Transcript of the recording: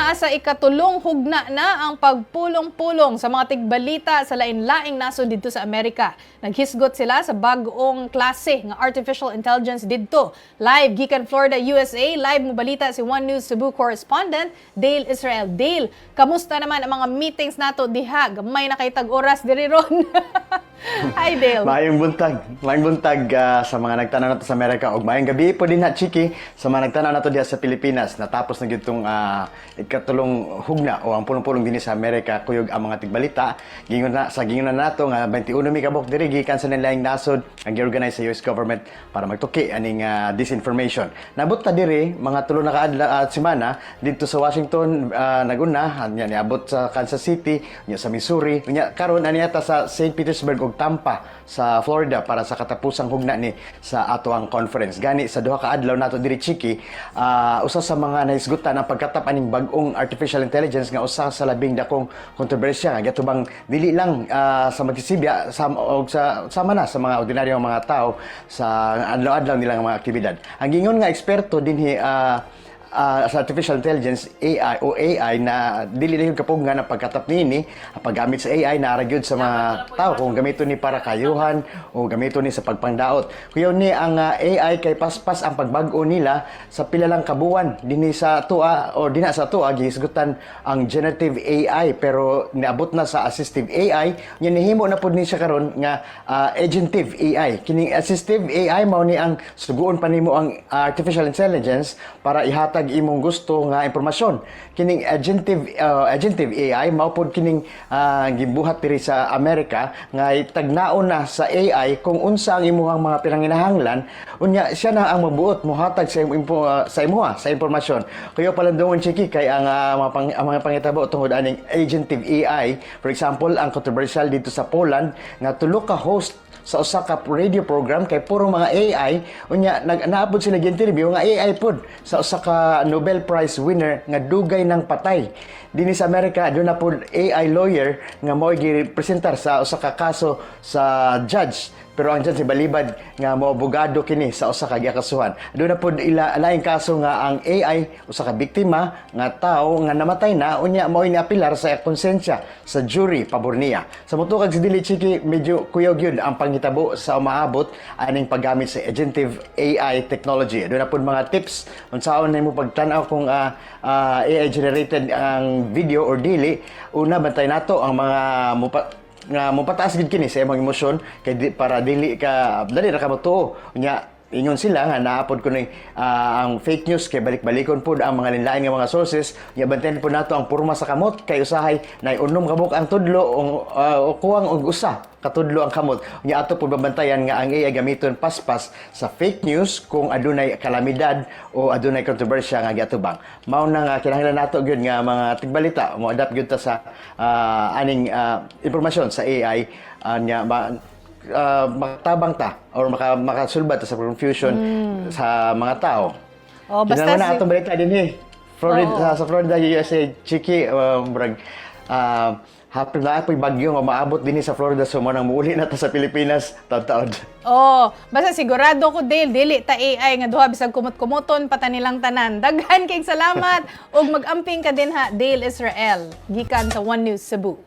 Nasa ikatulong hugna na ang pagpulong-pulong sa mga tigbalita sa lain-laing nasod dito sa Amerika. Naghisgot sila sa bag-ong klase ng artificial intelligence dito. Live gikan Florida, USA, live mo balita si One News Cebu correspondent Dale Israel. Dale, kamusta naman ang mga meetings nato diha? Gamay na kay tag-oras diri ron. Hi Dale. Maayong buntag sa mga nagtanaw nato sa Amerika ug maayong gabi po din ha Chiki sa mga nagtanaw nato diha sa Pilipinas. Natapos na gyud tong ikatulong hugna o ang pulong-pulong dinhi sa Amerika kuyog ang mga tigbalita. Gingon na nato nga 21 mi kabok diri gikan sa nilaing nasod ang gi-organize sa US government para magtuki aning disinformation. Nabot ta diri mga tulo na kaadlaw at semana dito sa Washington naguna nya niabot sa Kansas City, nya sa Missouri, nya karon ani ata sa St. Petersburg ug Tampa sa Florida para sa katapusang hugna ni sa ato ang conference. Gani sa duha ka adlaw nato diri Chiki, usa sa mga nahisgutan ang pagkatap aning bag-ong artificial intelligence nga usa sa labing dakong kontrobersya nga gatubang dili lang sa magsisibya og sama na sa mga ordinaryong mga tao sa adlaw-adlaw nilang mga aktibidad. Ang gingon nga eksperto dinhi sa artificial intelligence AI na dili na yung kapugnga na pagkatap nini ang paggamit sa AI na aragyod sa mga tao kung gamito ni para kayuhan o gamito ni sa pagpangdaot. Kuyaw ni ang AI kay paspas ang pagbag-o nila sa pila lang kabuan dinhi sa tua o dina sa tua gihisgutan ang generative AI pero niabot na sa assistive AI nya nihimo na pud ni siya karon nga agentive AI. Kining assistive AI mao ni ang suguon pa nimo ang artificial intelligence para ihatag imong gusto nga impormasyon. Kining agentive AI mao pod kining gibuhat diri sa Amerika nga tagnaon na sa AI kung unsa ang imong mga pinanginahanglan unya siya na ang mabuot mohatag sa impormasyon. Kayo palandungon Chiki kay ang mga pangitabo tungod aning agentive AI. For example, ang controversial dito sa Poland nga tulo ka host sa usa ka radio program kay puro mga AI unya naabot sila gi-interview nga AI pod sa usa ka Nobel Prize winner nga dugay ng patay. Dinhi sa Amerika aduna pod AI lawyer nga mao gi-presentar sa usa ka kaso sa judge pero ang judge balibad nga mao abogado kini sa usa ka gikasuhan. Aduna pod laing kaso nga ang AI usa ka biktima nga tawo nga namatay na unya mao ni-apilar sa konsensya sa jury pabor niya. Sa motukag si Dili Chiki medyo kuyaw gyud ang panghitabo sa umaabot aning paggamit sa agentive AI technology. Aduna pod mga tips unsaon nimo pagtan-aw kung AI generated ang video or dili. Una bantay nato ang mga nga mopataas gid kini sa imong emosyon kay para dili ra ka motuo nya ingon sila nga naapod ko ni ang fake news kay balik-balikon pod ang mga linlain nga mga sources nya bantayan po nato ang porma sa kamot kay usahay na unom kabuk ang tudlo o kuwang og usa katudlo ang kamot nya ato pod babantayan nga ang AI gamiton paspas sa fake news kung adunay kalamidad o adunay kontrobersya nga giatubang. Mao na nga kinahanglan nato gyud nga mga tigbalita mo adapt gyud ta sa aning impormasyon sa AI nya makatabang ta or makasulbat ta sa confusion sa mga tao. Oh, basta kinahanglan na atong balita dinhi Florida, sa Florida, USA, Chiki, hapon na apoy bagyo nga maabot dinhi sa Florida so mo nang muuli na ta sa Pilipinas taud-taud. Oh, basta sigurado ko dili ta AI nga duha bisag kumot-kumoton pata nilang tanan. Daghan kay salamat ug mag-amping ka din ha Dale Israel gikan sa One News Cebu.